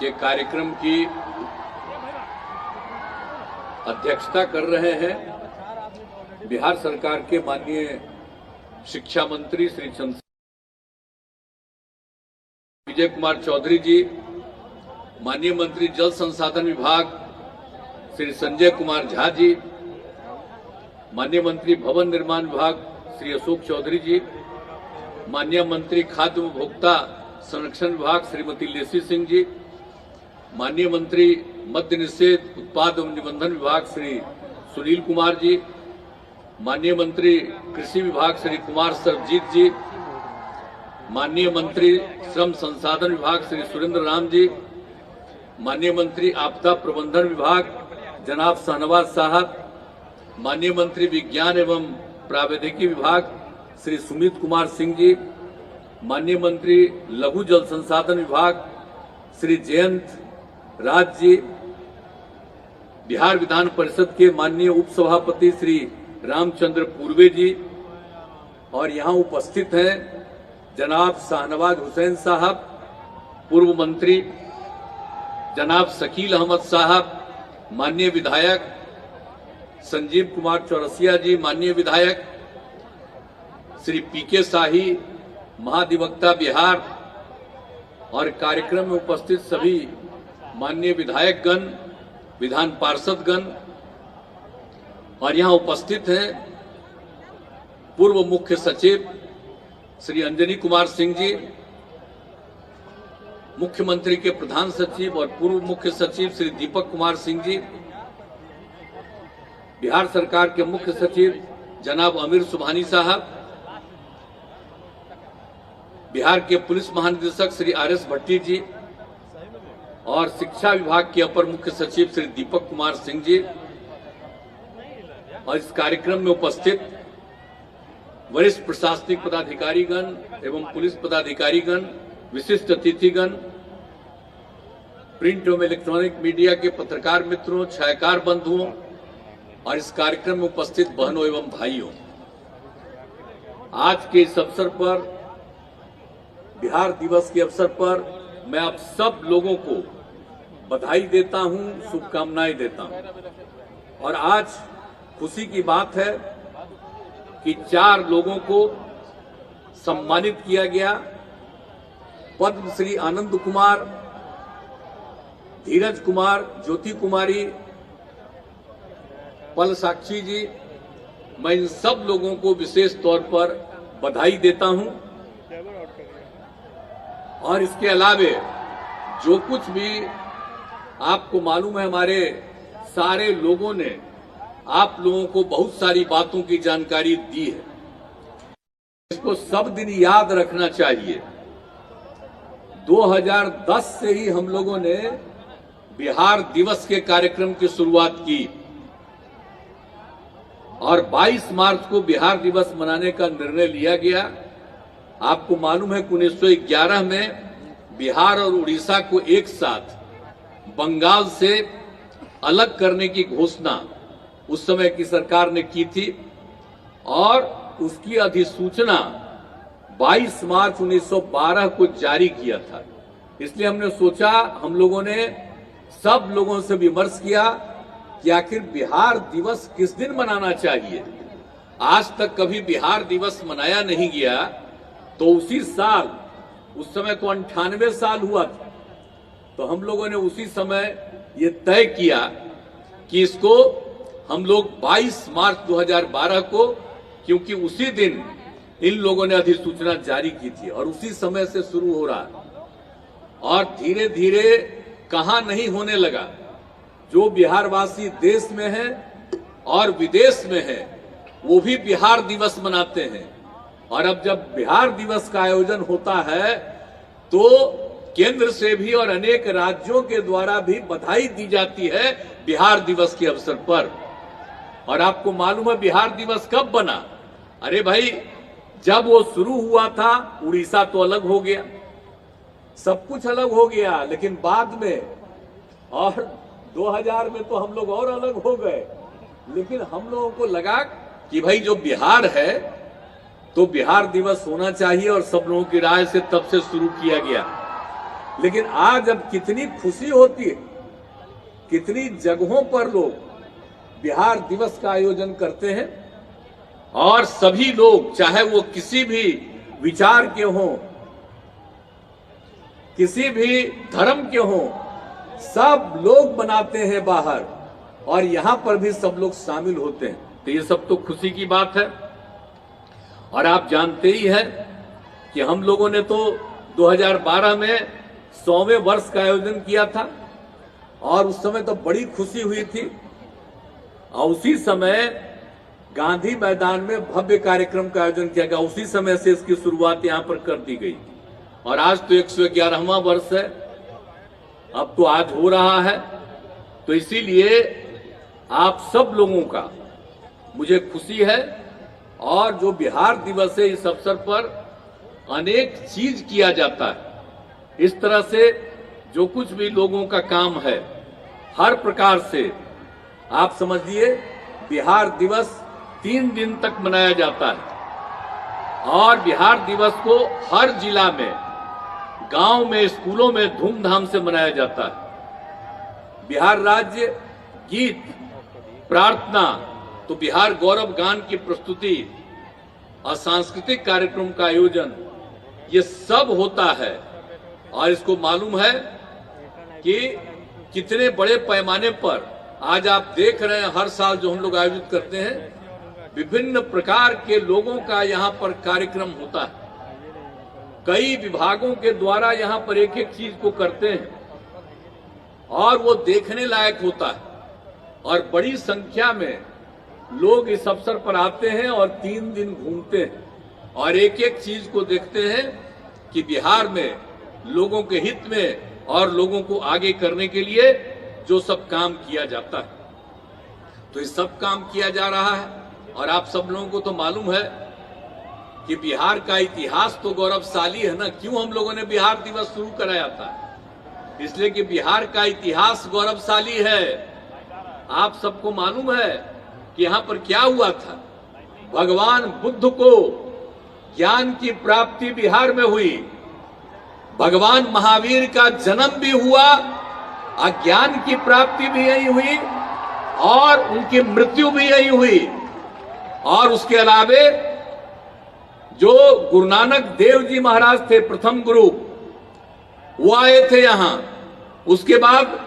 के कार्यक्रम की अध्यक्षता कर रहे हैं बिहार सरकार के माननीय शिक्षा मंत्री श्री विजय कुमार चौधरी जी, माननीय मंत्री जल संसाधन विभाग श्री संजय कुमार झा जी, माननीय मंत्री भवन निर्माण विभाग श्री अशोक चौधरी जी, माननीय मंत्री खाद्य उपभोक्ता संरक्षण विभाग श्रीमती लेसी सिंह जी, माननीय मंत्री मद्य निषेध उत्पाद एवं निबंधन विभाग श्री सुनील कुमार जी, माननीय मंत्री कृषि विभाग श्री कुमार सरबजीत जी, माननीय मंत्री श्रम संसाधन विभाग श्री सुरेंद्र राम जी, माननीय मंत्री आपदा प्रबंधन विभाग जनाब शाहनवाज साहब, माननीय मंत्री विज्ञान एवं प्रावैधिकी विभाग श्री सुमित कुमार सिंह जी, माननीय मंत्री लघु जल संसाधन विभाग श्री जयंत राज जी, बिहार विधान परिषद के माननीय उपसभापति श्री रामचंद्र पूर्वे जी, और यहाँ उपस्थित हैं जनाब शाहनवाज हुसैन साहब, पूर्व मंत्री, जनाब शकील अहमद साहब, माननीय विधायक संजीव कुमार चौरसिया जी, माननीय विधायक श्री पीके शाही, महाधिवक्ता बिहार, और कार्यक्रम में उपस्थित सभी माननीय विधायकगण, विधान पार्षदगण, और यहाँ उपस्थित हैं पूर्व मुख्य सचिव श्री अंजनी कुमार सिंह जी, मुख्यमंत्री के प्रधान सचिव और पूर्व मुख्य सचिव श्री दीपक कुमार सिंह जी, बिहार सरकार के मुख्य सचिव जनाब अमीर सुबहानी साहब, बिहार के पुलिस महानिदेशक श्री आर.एस. भट्टी जी, और शिक्षा विभाग के अपर मुख्य सचिव श्री दीपक कुमार सिंह जी, और इस कार्यक्रम में उपस्थित वरिष्ठ प्रशासनिक पदाधिकारीगण एवं पुलिस पदाधिकारीगण, विशिष्ट अतिथिगण, प्रिंट एवं इलेक्ट्रॉनिक मीडिया के पत्रकार मित्रों, छायाकार बंधुओं, और इस कार्यक्रम में उपस्थित बहनों एवं भाइयों, आज के इस अवसर पर, बिहार दिवस के अवसर पर मैं आप सब लोगों को बधाई देता हूं, शुभकामनाएं देता हूं। और आज खुशी की बात है कि 4 लोगों को सम्मानित किया गया। पद्मश्री आनंद कुमार, धीरज कुमार, ज्योति कुमारी, पल साक्षी जी, मैं इन सब लोगों को विशेष तौर पर बधाई देता हूं। और इसके अलावे जो कुछ भी आपको मालूम है, हमारे सारे लोगों ने आप लोगों को बहुत सारी बातों की जानकारी दी है, इसको सब दिन याद रखना चाहिए। 2010 से ही हम लोगों ने बिहार दिवस के कार्यक्रम की शुरुआत की, और 22 मार्च को बिहार दिवस मनाने का निर्णय लिया गया। आपको मालूम है कि 1911 में बिहार और उड़ीसा को एक साथ बंगाल से अलग करने की घोषणा उस समय की सरकार ने की थी, और उसकी अधिसूचना 22 मार्च 1912 को जारी किया था। इसलिए हमने सोचा, हम लोगों ने सब लोगों से विमर्श किया कि आखिर बिहार दिवस किस दिन मनाना चाहिए। आज तक कभी बिहार दिवस मनाया नहीं गया, तो उसी साल, उस समय तो 98 साल हुआ था, तो हम लोगों ने उसी समय ये तय किया कि इसको हम लोग 22 मार्च 2012 को, क्योंकि उसी दिन इन लोगों ने अधिसूचना जारी की थी और उसी समय से शुरू हो रहा है, और धीरे धीरे कहां नहीं होने लगा। जो बिहारवासी देश में हैं और विदेश में हैं, वो भी बिहार दिवस मनाते हैं। और अब जब बिहार दिवस का आयोजन होता है, तो केंद्र से भी और अनेक राज्यों के द्वारा भी बधाई दी जाती है बिहार दिवस के अवसर पर। और आपको मालूम है बिहार दिवस कब बना? अरे भाई, जब वो शुरू हुआ था, उड़ीसा तो अलग हो गया, सब कुछ अलग हो गया, लेकिन बाद में, और 2000 में तो हम लोग और अलग हो गए, लेकिन हम लोगों को लगा कि भाई जो बिहार है तो बिहार दिवस होना चाहिए, और सब लोगों की राय से तब से शुरू किया गया। लेकिन आज अब कितनी खुशी होती है, कितनी जगहों पर लोग बिहार दिवस का आयोजन करते हैं और सभी लोग, चाहे वो किसी भी विचार के हों, किसी भी धर्म के हों, सब लोग बनाते हैं बाहर और यहां पर भी सब लोग शामिल होते हैं। तो ये सब तो खुशी की बात है। और आप जानते ही हैं कि हम लोगों ने तो 2012 में 100वें वर्ष का आयोजन किया था और उस समय तो बड़ी खुशी हुई थी और उसी समय गांधी मैदान में भव्य कार्यक्रम का आयोजन किया गया। उसी समय से इसकी शुरुआत यहां पर कर दी गई और आज तो 111वां वर्ष है, अब तो आज हो रहा है। तो इसीलिए आप सब लोगों का मुझे खुशी है और जो बिहार दिवस है इस अवसर पर अनेक चीज किया जाता है। इस तरह से जो कुछ भी लोगों का काम है हर प्रकार से आप समझिए बिहार दिवस 3 दिन तक मनाया जाता है और बिहार दिवस को हर जिला में, गांव में, स्कूलों में धूमधाम से मनाया जाता है। बिहार राज्य गीत, प्रार्थना, तो बिहार गौरव गान की प्रस्तुति और सांस्कृतिक कार्यक्रम का आयोजन, ये सब होता है। और इसको मालूम है कि कितने बड़े पैमाने पर आज आप देख रहे हैं, हर साल जो हम लोग आयोजित करते हैं, विभिन्न प्रकार के लोगों का यहाँ पर कार्यक्रम होता है। कई विभागों के द्वारा यहाँ पर एक एक चीज को करते हैं और वो देखने लायक होता है और बड़ी संख्या में लोग इस अवसर पर आते हैं और 3 दिन घूमते हैं और एक एक चीज को देखते हैं कि बिहार में लोगों के हित में और लोगों को आगे करने के लिए जो सब काम किया जाता है, तो ये सब काम किया जा रहा है। और आप सब लोगों को तो मालूम है कि बिहार का इतिहास तो गौरवशाली है ना। क्यों हम लोगों ने बिहार दिवस शुरू कराया था? इसलिए कि बिहार का इतिहास गौरवशाली है। आप सबको मालूम है कि यहाँ पर क्या हुआ था। भगवान बुद्ध को ज्ञान की प्राप्ति बिहार में हुई, भगवान महावीर का जन्म भी हुआ, अज्ञान की प्राप्ति भी यही हुई और उनकी मृत्यु भी यही हुई। और उसके अलावे जो गुरु नानक देव जी महाराज थे, प्रथम गुरु, वो आए थे यहां। उसके बाद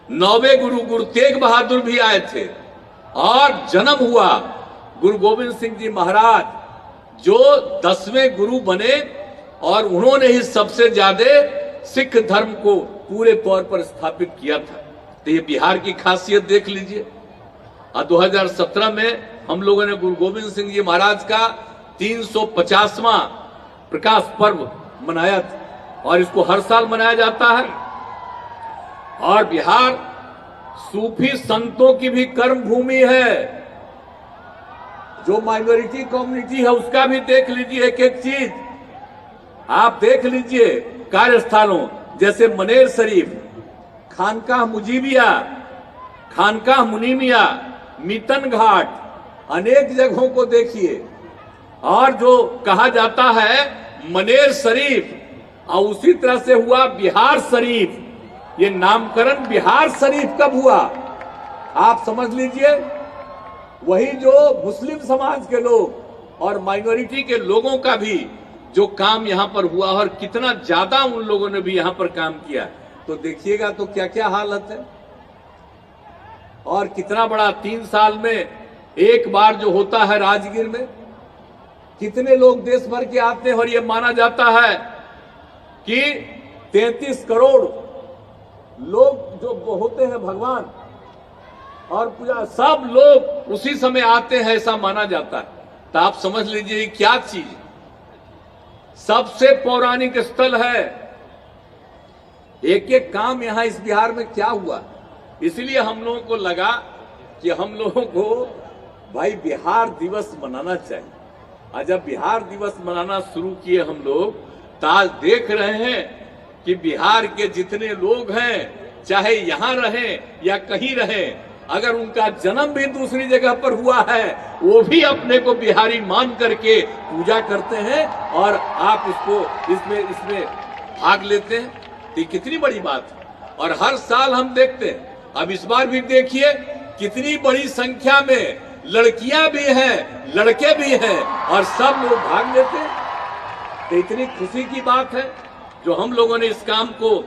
9वें गुरु गुरु तेग बहादुर भी आए थे और जन्म हुआ गुरु गोविंद सिंह जी महाराज, जो 10वें गुरु बने और उन्होंने ही सबसे ज्यादा सिख धर्म को पूरे तौर पर स्थापित किया था। तो ये बिहार की खासियत देख लीजिए। और 2017 में हम लोगों ने गुरु गोविंद सिंह जी महाराज का 350वां प्रकाश पर्व मनाया था और इसको हर साल मनाया जाता है। और बिहार सूफी संतों की भी कर्म भूमि है। जो माइनॉरिटी कम्युनिटी है उसका भी देख लीजिए, एक एक चीज आप देख लीजिए। कार्यस्थलों जैसे मनेर शरीफ, खानकाह मुजीबिया, खानकाह मुनीमिया, मीतन घाट, अनेक जगहों को देखिए। और जो कहा जाता है मनेर शरीफ और उसी तरह से हुआ बिहार शरीफ। ये नामकरण बिहार शरीफ कब हुआ आप समझ लीजिए। वही जो मुस्लिम समाज के लोग और माइनॉरिटी के लोगों का भी जो काम यहाँ पर हुआ और कितना ज्यादा उन लोगों ने भी यहाँ पर काम किया, तो देखिएगा तो क्या क्या हालत है। और कितना बड़ा 3 साल में एक बार जो होता है राजगीर में, कितने लोग देश भर के आते हैं और ये माना जाता है कि 33 करोड़ लोग जो होते हैं भगवान और पूजा, सब लोग उसी समय आते हैं, ऐसा माना जाता है। तो आप समझ लीजिए क्या चीज, सबसे पौराणिक स्थल है। एक एक काम यहां इस बिहार में क्या हुआ, इसलिए हम लोगों को लगा कि हम लोगों को भाई बिहार दिवस मनाना चाहिए। और जब बिहार दिवस मनाना शुरू किए हम लोग, तो आज देख रहे हैं कि बिहार के जितने लोग हैं, चाहे यहां रहें या कहीं रहें, अगर उनका जन्म भी दूसरी जगह पर हुआ है, वो भी अपने को बिहारी मान करके पूजा करते हैं। और आप इसको इसमें भाग लेते हैं, तो ये कितनी बड़ी बात है। और हर साल हम देखते हैं, अब इस बार भी देखिए कितनी बड़ी संख्या में लड़कियां भी हैं, लड़के भी हैं, और सब लोग भाग लेते हैं। तो इतनी खुशी की बात है जो हम लोगों ने इस काम को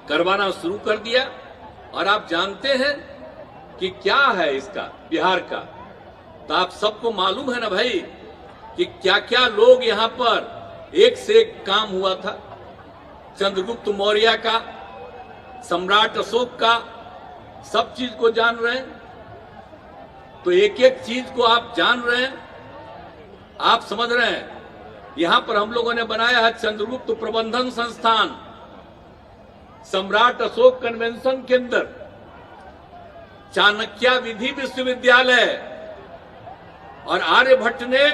करवाना शुरू कर दिया। और आप जानते हैं कि क्या है इसका बिहार का, तो आप सबको मालूम है ना भाई कि क्या क्या लोग यहाँ पर एक से एक काम हुआ था। चंद्रगुप्त मौर्य का, सम्राट अशोक का, सब चीज को जान रहे हैं। तो एक एक चीज को आप जान रहे हैं, आप समझ रहे हैं। यहां पर हम लोगों ने बनाया है चंद्रगुप्त प्रबंधन संस्थान, सम्राट अशोक कन्वेंशन केंद्र, चाणक्य विधि विश्वविद्यालय, और आर्यभट्ट ने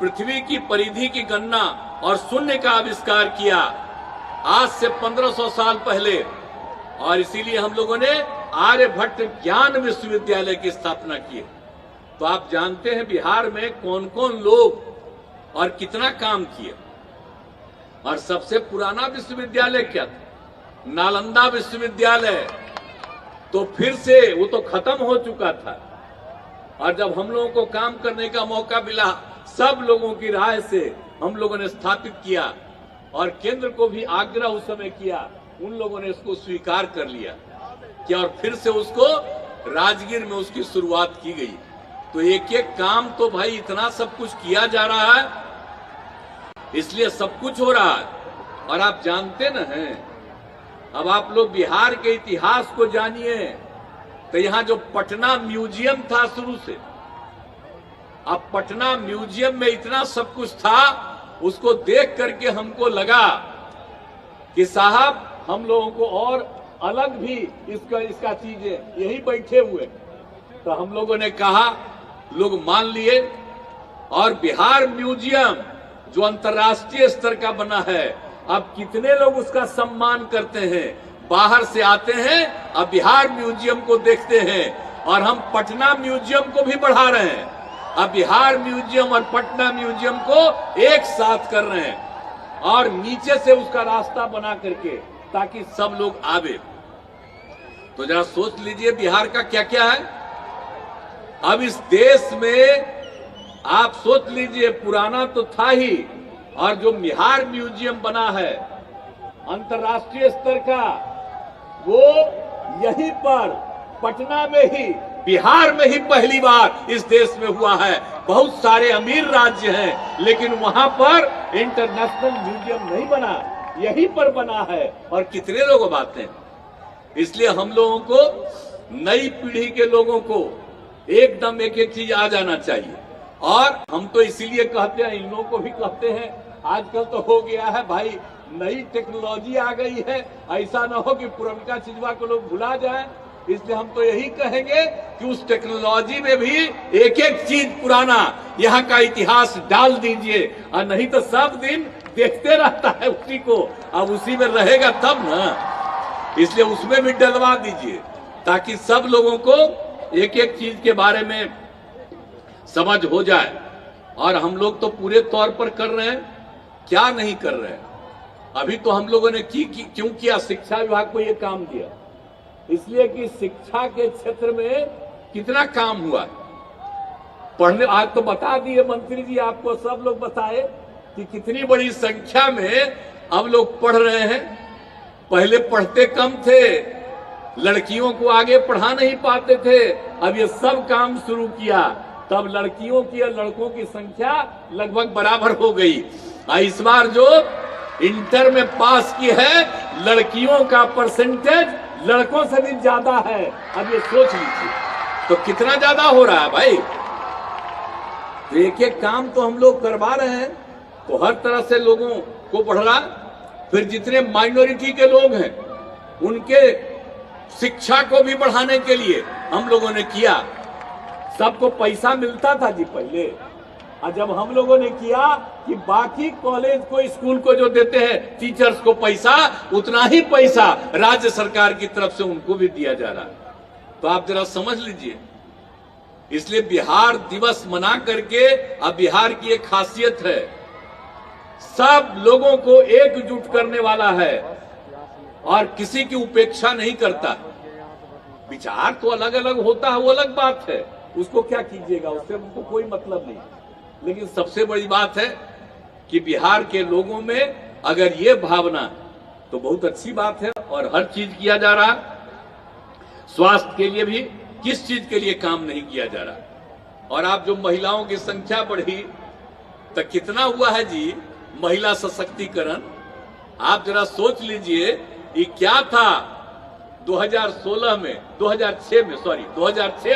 पृथ्वी की परिधि की गणना और शून्य का आविष्कार किया आज से 1500 साल पहले। और इसीलिए हम लोगों ने आर्यभट्ट ज्ञान विश्वविद्यालय की स्थापना की। तो आप जानते हैं बिहार में कौन कौन लोग और कितना काम किए। और सबसे पुराना विश्वविद्यालय क्या था? नालंदा विश्वविद्यालय। तो फिर से वो तो खत्म हो चुका था, और जब हम लोगों को काम करने का मौका मिला, सब लोगों की राय से हम लोगों ने स्थापित किया, और केंद्र को भी आग्रह उस समय किया, उन लोगों ने इसको स्वीकार कर लिया कि, और फिर से उसको राजगीर में उसकी शुरुआत की गई। तो एक एक काम तो भाई इतना सब कुछ किया जा रहा है, इसलिए सब कुछ हो रहा है। और आप जानते न हैं, अब आप लोग बिहार के इतिहास को जानिए, तो यहाँ जो पटना म्यूजियम था शुरू से, अब पटना म्यूजियम में इतना सब कुछ था, उसको देख करके हमको लगा कि साहब हम लोगों को और अलग भी इसका चीजें यही बैठे हुए। तो हम लोगों ने कहा, लोग मान लिए, और बिहार म्यूजियम जो अंतर्राष्ट्रीय स्तर का बना है, अब कितने लोग उसका सम्मान करते हैं, बाहर से आते हैं, अब बिहार म्यूजियम को देखते हैं। और हम पटना म्यूजियम को भी बढ़ा रहे हैं, अब बिहार म्यूजियम और पटना म्यूजियम को एक साथ कर रहे हैं, और नीचे से उसका रास्ता बना करके, ताकि सब लोग आवे। तो जरा सोच लीजिए बिहार का क्या क्या है। अब इस देश में आप सोच लीजिए, पुराना तो था ही, और जो बिहार म्यूजियम बना है अंतर्राष्ट्रीय स्तर का, वो यहीं पर पटना में ही, बिहार में ही पहली बार इस देश में हुआ है। बहुत सारे अमीर राज्य हैं, लेकिन वहां पर इंटरनेशनल म्यूजियम नहीं बना, यहीं पर बना है। और कितने लोग आते हैं। इसलिए हम लोगों को, नई पीढ़ी के लोगों को एकदम एक एक चीज आ जाना चाहिए। और हम तो इसीलिए कहते हैं, इन लोगों को भी कहते हैं, आजकल तो हो गया है भाई, नई टेक्नोलॉजी आ गई है, ऐसा ना हो कि पुरनका चीजवा को लोग भुला जाए। इसलिए हम तो यही कहेंगे कि उस टेक्नोलॉजी में भी एक एक चीज पुराना यहाँ का इतिहास डाल दीजिए, और नहीं तो सब दिन देखते रहता है उसी को, अब उसी में रहेगा तब ना। इसलिए उसमें भी डलवा दीजिए, ताकि सब लोगों को एक एक चीज के बारे में समझ हो जाए। और हम लोग तो पूरे तौर पर कर रहे हैं, क्या नहीं कर रहे हैं। अभी तो हम लोगों ने क्यों किया, शिक्षा विभाग को ये काम दिया, इसलिए कि शिक्षा के क्षेत्र में कितना काम हुआ है। पढ़ने, आज तो बता दिए मंत्री जी, आपको सब लोग बताए कि कितनी बड़ी संख्या में अब लोग पढ़ रहे हैं। पहले पढ़ते कम थे, लड़कियों को आगे पढ़ा नहीं पाते थे, अब ये सब काम शुरू किया, तब लड़कियों की और लड़कों की संख्या लगभग बराबर हो गई। इस बार जो इंटर में पास की है, लड़कियों का परसेंटेज लड़कों से भी ज्यादा है। अब ये सोच लीजिए, तो कितना ज्यादा हो रहा है भाई। तो एक एक काम तो हम लोग करवा रहे हैं, तो हर तरह से लोगों को बढ़ रहा। फिर जितने माइनॉरिटी के लोग हैं, उनके शिक्षा को भी बढ़ाने के लिए हम लोगों ने किया। सबको पैसा मिलता था जी पहले, और जब हम लोगों ने किया कि बाकी कॉलेज को, स्कूल को जो देते हैं टीचर्स को पैसा, उतना ही पैसा राज्य सरकार की तरफ से उनको भी दिया जा रहा है। तो आप जरा समझ लीजिए। इसलिए बिहार दिवस मना करके, अब बिहार की एक खासियत है, सब लोगों को एकजुट करने वाला है और किसी की उपेक्षा नहीं करता। विचार तो अलग अलग होता है, वो अलग बात है, उसको क्या कीजिएगा, उससे हमको कोई मतलब नहीं। लेकिन सबसे बड़ी बात है कि बिहार के लोगों में अगर ये भावना, तो बहुत अच्छी बात है और हर चीज किया जा रहा। स्वास्थ्य के लिए भी किस चीज के लिए काम नहीं किया जा रहा। और आप जो महिलाओं की संख्या बढ़ी तो कितना हुआ है जी महिला सशक्तिकरण, आप जरा सोच लीजिए। ये क्या था 2006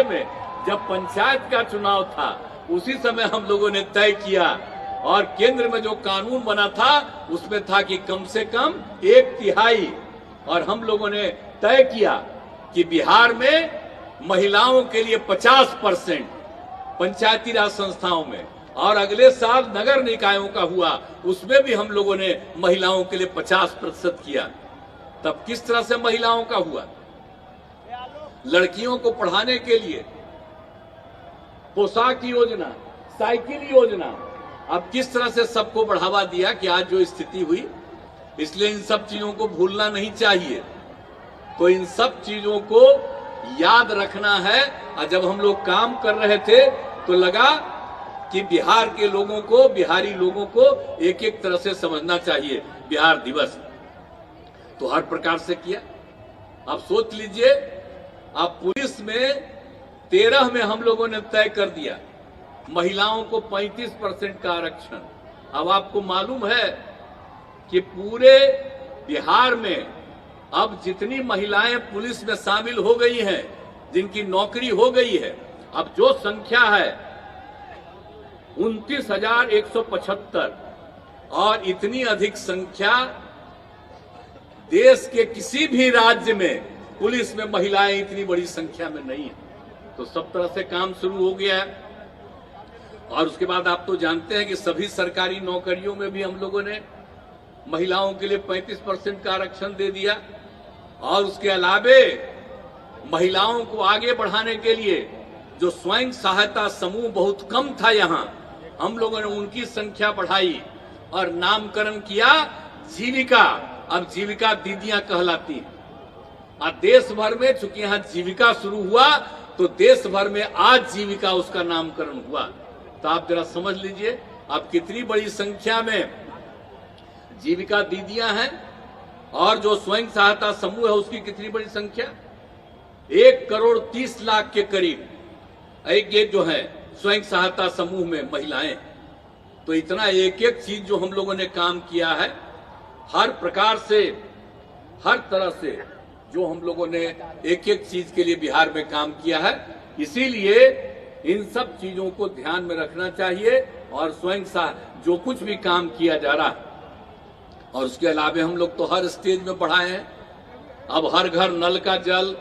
में जब पंचायत का चुनाव था, उसी समय हम लोगों ने तय किया और केंद्र में जो कानून बना था उसमें था कि कम से कम 1/3, और हम लोगों ने तय किया कि बिहार में महिलाओं के लिए 50% पंचायती राज संस्थाओं में, और अगले साल नगर निकायों का हुआ, उसमें भी हम लोगों ने महिलाओं के लिए 50% किया। तब किस तरह से महिलाओं का हुआ। लड़कियों को पढ़ाने के लिए पोशाक योजना, साइकिल योजना, अब किस तरह से सबको बढ़ावा दिया कि आज जो स्थिति हुई। इसलिए इन सब चीजों को भूलना नहीं चाहिए। तो इन सब चीजों को याद रखना है। और जब हम लोग काम कर रहे थे तो लगा कि बिहार के लोगों को, बिहारी लोगों को एक एक तरह से समझना चाहिए। बिहार दिवस तो हर प्रकार से किया। आप सोच लीजिए, आप पुलिस में 13 में हम लोगों ने तय कर दिया महिलाओं को 35% का आरक्षण। अब आपको मालूम है कि पूरे बिहार में अब जितनी महिलाएं पुलिस में शामिल हो गई हैं, जिनकी नौकरी हो गई है, अब जो संख्या है 29,175, और इतनी अधिक संख्या देश के किसी भी राज्य में पुलिस में महिलाएं इतनी बड़ी संख्या में नहीं है। तो सब तरह से काम शुरू हो गया है। और उसके बाद आप तो जानते हैं कि सभी सरकारी नौकरियों में भी हम लोगों ने महिलाओं के लिए 35% का आरक्षण दे दिया। और उसके अलावे महिलाओं को आगे बढ़ाने के लिए जो स्वयं सहायता समूह बहुत कम था यहाँ, हम लोगों ने उनकी संख्या बढ़ाई और नामकरण किया जीविका। अब जीविका दीदियां कहलाती हैं। और देश भर में चूंकि यहाँ जीविका शुरू हुआ तो देश भर में आज जीविका उसका नामकरण हुआ। तो आप जरा समझ लीजिए अब कितनी बड़ी संख्या में जीविका दीदियां हैं, और जो स्वयं सहायता समूह है उसकी कितनी बड़ी संख्या, 1,30,00,000 के करीब एक ये जो है स्वयं सहायता समूह में महिलाएं। तो इतना एक एक चीज जो हम लोगों ने काम किया है, हर प्रकार से, हर तरह से जो हम लोगों ने एक एक चीज के लिए बिहार में काम किया है। इसीलिए इन सब चीजों को ध्यान में रखना चाहिए और स्वयं जो कुछ भी काम किया जा रहा है। और उसके अलावा हम लोग तो हर स्टेज में बढ़ाए हैं। अब हर घर नल का जल,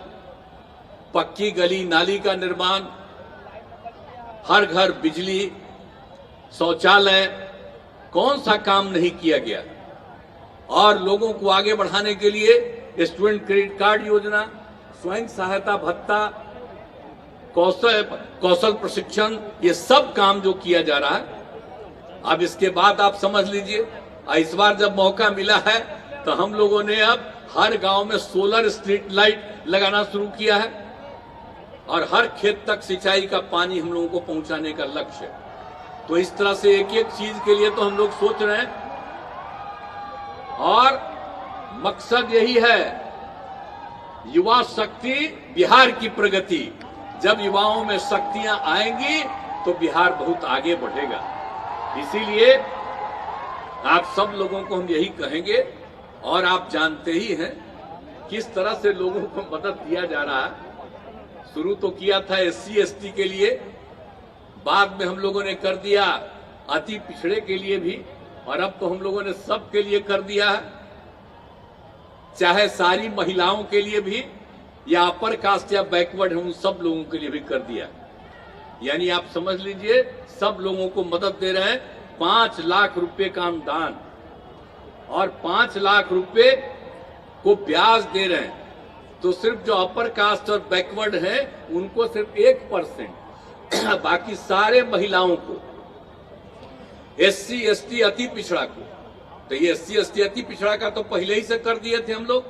पक्की गली नाली का निर्माण, हर घर बिजली, शौचालय, कौन सा काम नहीं किया गया। और लोगों को आगे बढ़ाने के लिए स्टूडेंट क्रेडिट कार्ड योजना, स्वयं सहायता भत्ता, कौशल प्रशिक्षण, ये सब काम जो किया जा रहा है। अब इसके बाद आप समझ लीजिए, इस बार जब मौका मिला है तो हम लोगों ने अब हर गांव में सोलर स्ट्रीट लाइट लगाना शुरू किया है और हर खेत तक सिंचाई का पानी हम लोगों को पहुंचाने का लक्ष्य है। तो इस तरह से एक एक चीज के लिए तो हम लोग सोच रहे हैं और मकसद यही है, युवा शक्ति बिहार की प्रगति। जब युवाओं में शक्तियां आएंगी तो बिहार बहुत आगे बढ़ेगा। इसीलिए आप सब लोगों को हम यही कहेंगे, और आप जानते ही हैं किस तरह से लोगों को मदद दिया जा रहा है। शुरू तो किया था SC ST के लिए, बाद में हम लोगों ने कर दिया अति पिछड़े के लिए भी, और अब तो हम लोगों ने सब के लिए कर दिया है, चाहे सारी महिलाओं के लिए भी या अपर कास्ट या बैकवर्ड है उन सब लोगों के लिए भी कर दिया। यानी आप समझ लीजिए सब लोगों को मदद दे रहे हैं। 5 लाख रुपए का अनुदान और 5 लाख रुपए को ब्याज दे रहे हैं। तो सिर्फ जो अपर कास्ट और बैकवर्ड है उनको सिर्फ 1%, बाकी सारे महिलाओं को, SC ST अति पिछड़ा को तो ये SC/ST अति पिछड़ा का तो पहले ही से कर दिए थे हम लोग।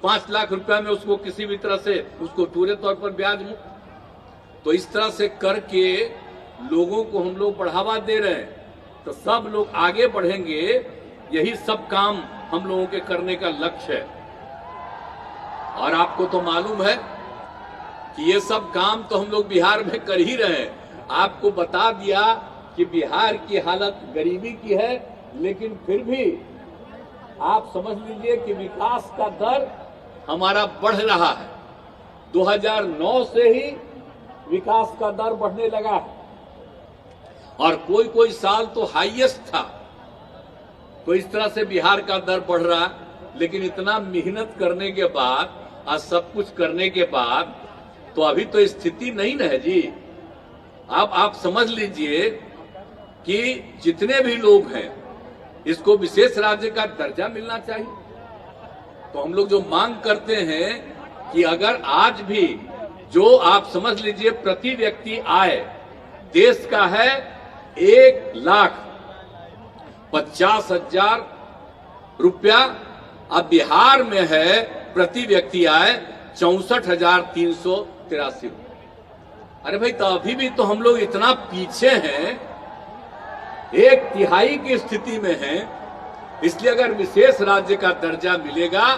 5 लाख रुपया में उसको किसी भी तरह से उसको पूरे तौर पर ब्याज मुक्त। तो इस तरह से करके लोगों को हम लोग बढ़ावा दे रहे हैं, तो सब लोग आगे बढ़ेंगे। यही सब काम हम लोगों के करने का लक्ष्य है। और आपको तो मालूम है कि ये सब काम तो हम लोग बिहार में कर ही रहे हैं। आपको बता दिया कि बिहार की हालत गरीबी की है, लेकिन फिर भी आप समझ लीजिए कि विकास का दर हमारा बढ़ रहा है। 2009 से ही विकास का दर बढ़ने लगा है और कोई कोई साल तो हाईएस्ट था। तो इस तरह से बिहार का दर बढ़ रहा, लेकिन इतना मेहनत करने के बाद और सब कुछ करने के बाद तो अभी तो स्थिति नहीं ना है जी। अब आप समझ लीजिए कि जितने भी लोग हैं इसको विशेष राज्य का दर्जा मिलना चाहिए। तो हम लोग जो मांग करते हैं कि अगर आज भी जो आप समझ लीजिए प्रति व्यक्ति आय देश का है 1,50,000 रुपया, अब बिहार में है प्रति व्यक्ति आय 64,383। अरे भाई, तो अभी भी तो हम लोग इतना पीछे हैं, 1/3 की स्थिति में हैं। इसलिए अगर विशेष राज्य का दर्जा मिलेगा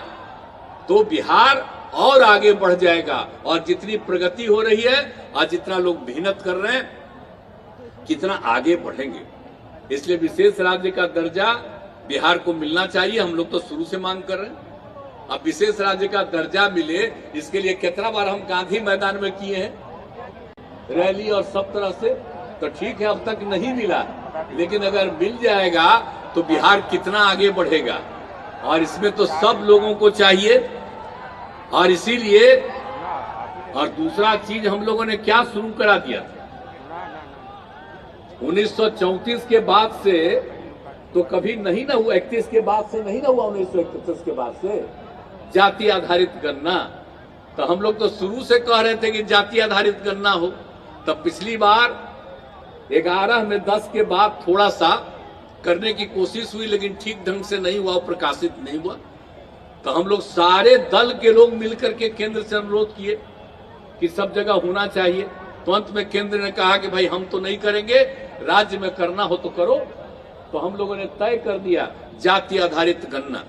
तो बिहार और आगे बढ़ जाएगा। और जितनी प्रगति हो रही है और जितना लोग मेहनत कर रहे हैं, कितना आगे बढ़ेंगे। इसलिए विशेष राज्य का दर्जा बिहार को मिलना चाहिए। हम लोग तो शुरू से मांग कर रहे हैं। अब विशेष राज्य का दर्जा मिले, इसके लिए कितना बार हम गांधी मैदान में किए हैं रैली और सब तरह से। तो ठीक है, अब तक नहीं मिला, लेकिन अगर मिल जाएगा तो बिहार कितना आगे बढ़ेगा। और इसमें तो सब लोगों को चाहिए। और इसीलिए और दूसरा चीज हम लोगों ने क्या शुरू करा दिया था 1934 के बाद से, तो कभी नहीं ना हुआ। 31 के बाद से नहीं ना हुआ, 1931 के बाद से जाति आधारित गणना। तो हम लोग तो शुरू से कह रहे थे कि जाति आधारित गणना हो। तब पिछली बार 11 में 10 के बाद थोड़ा सा करने की कोशिश हुई, लेकिन ठीक ढंग से नहीं हुआ, प्रकाशित नहीं हुआ। तो हम लोग सारे दल के लोग मिलकर के केंद्र से अनुरोध किए कि सब जगह होना चाहिए। तो अंत में केंद्र ने कहा कि भाई हम तो नहीं करेंगे, राज्य में करना हो तो करो। तो हम लोगों ने तय कर दिया जाति आधारित गणना।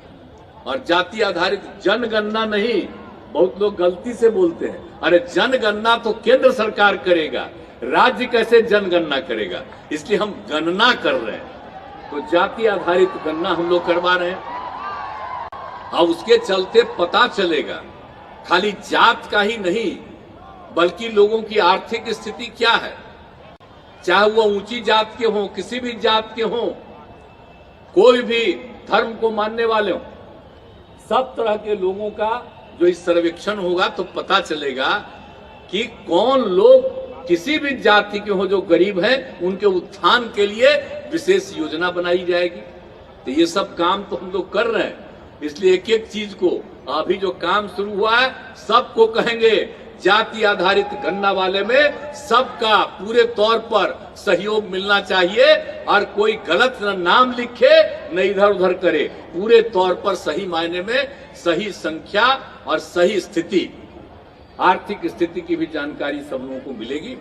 और जाति आधारित जनगणना नहीं, बहुत लोग गलती से बोलते हैं, अरे जनगणना तो केंद्र सरकार करेगा, राज्य कैसे जनगणना करेगा। इसलिए हम गणना कर रहे हैं। तो जाति आधारित गणना हम लोग करवा रहे हैं। अब उसके चलते पता चलेगा खाली जात का ही नहीं, बल्कि लोगों की आर्थिक स्थिति क्या है, चाहे वो ऊंची जात के हों, किसी भी जात के हों, कोई भी धर्म को मानने वाले हों, सब तरह के लोगों का जो इस सर्वेक्षण होगा तो पता चलेगा कि कौन लोग किसी भी जाति के हो जो गरीब हैं, उनके उत्थान के लिए विशेष योजना बनाई जाएगी। तो ये सब काम तो हम लोग कर रहे हैं। इसलिए एक एक चीज को अभी जो काम शुरू हुआ है सबको कहेंगे जाति आधारित गणना वाले में सबका पूरे तौर पर सहयोग मिलना चाहिए। और कोई गलत न नाम लिखे न इधर उधर करे, पूरे तौर पर सही मायने में सही संख्या और सही स्थिति, आर्थिक स्थिति की भी जानकारी सब लोगों को मिलेगी।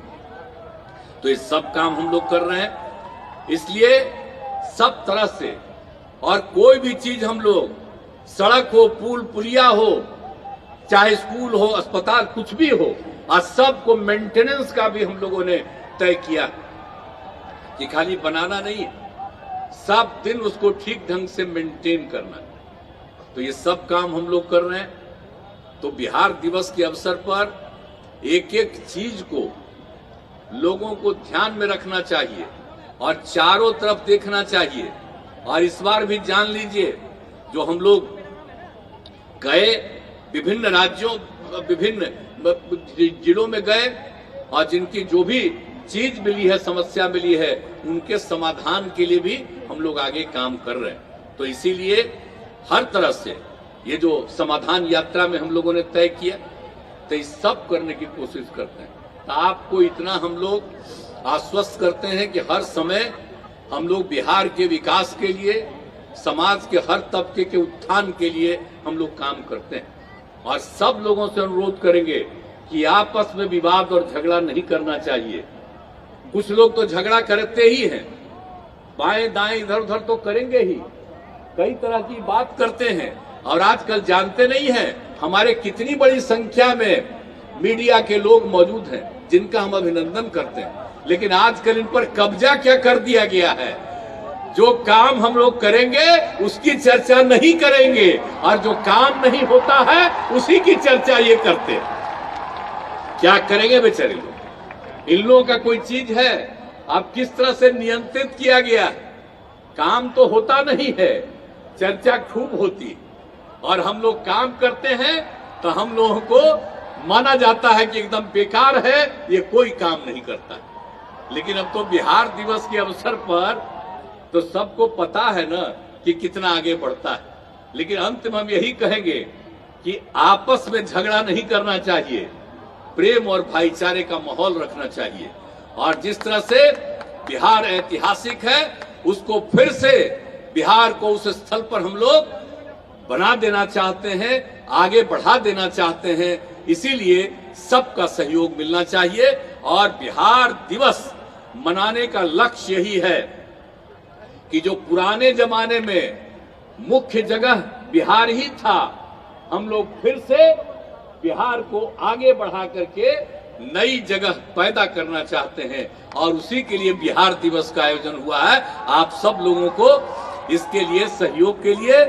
तो ये सब काम हम लोग कर रहे हैं। इसलिए सब तरह से, और कोई भी चीज हम लोग, सड़क हो, पुल पुलिया हो, चाहे स्कूल हो, अस्पताल, कुछ भी हो, और सबको मेंटेनेंस का भी हम लोगों ने तय किया कि खाली बनाना नहीं, सब दिन उसको ठीक ढंग से मेंटेन करना। तो ये सब काम हम लोग कर रहे हैं। तो बिहार दिवस के अवसर पर एक एक चीज को लोगों को ध्यान में रखना चाहिए और चारों तरफ देखना चाहिए। और इस बार भी जान लीजिए, जो हम लोग गए विभिन्न राज्यों, विभिन्न जिलों में गए, और जिनकी जो भी चीज मिली है, समस्या मिली है, उनके समाधान के लिए भी हम लोग आगे काम कर रहे हैं। तो इसीलिए हर तरह से ये जो समाधान यात्रा में हम लोगों ने तय किया, तो इस सब करने की कोशिश करते हैं। तो आपको इतना हम लोग आश्वस्त करते हैं कि हर समय हम लोग बिहार के विकास के लिए, समाज के हर तबके के उत्थान के लिए हम लोग काम करते हैं और सब लोगों से अनुरोध करेंगे कि आपस में विवाद और झगड़ा नहीं करना चाहिए। कुछ लोग तो झगड़ा करते ही हैं, बाएं दाएं इधर उधर तो करेंगे ही, कई तरह की बात करते हैं और आजकल जानते नहीं हैं हमारे कितनी बड़ी संख्या में मीडिया के लोग मौजूद हैं जिनका हम अभिनंदन करते हैं, लेकिन आजकल इन पर कब्जा क्या कर दिया गया है। जो काम हम लोग करेंगे उसकी चर्चा नहीं करेंगे और जो काम नहीं होता है उसी की चर्चा ये करते हैं। क्या करेंगे बेचारे लोग? इन लोगों का कोई चीज है? अब किस तरह से नियंत्रित किया गया? काम तो होता नहीं है, चर्चा खूब होती है और हम लोग काम करते हैं तो हम लोगों को माना जाता है कि एकदम बेकार है, ये कोई काम नहीं करता। लेकिन अब तो बिहार दिवस के अवसर पर तो सबको पता है ना कि कितना आगे बढ़ता है, लेकिन अंत में हम यही कहेंगे कि आपस में झगड़ा नहीं करना चाहिए, प्रेम और भाईचारे का माहौल रखना चाहिए और जिस तरह से बिहार ऐतिहासिक है उसको फिर से बिहार को उस स्थल पर हम लोग बना देना चाहते हैं, आगे बढ़ा देना चाहते हैं। इसीलिए सबका सहयोग मिलना चाहिए और बिहार दिवस मनाने का लक्ष्य यही है कि जो पुराने जमाने में मुख्य जगह बिहार ही था, हम लोग फिर से बिहार को आगे बढ़ा करके नई जगह पैदा करना चाहते हैं और उसी के लिए बिहार दिवस का आयोजन हुआ है। आप सब लोगों को इसके लिए सहयोग के लिए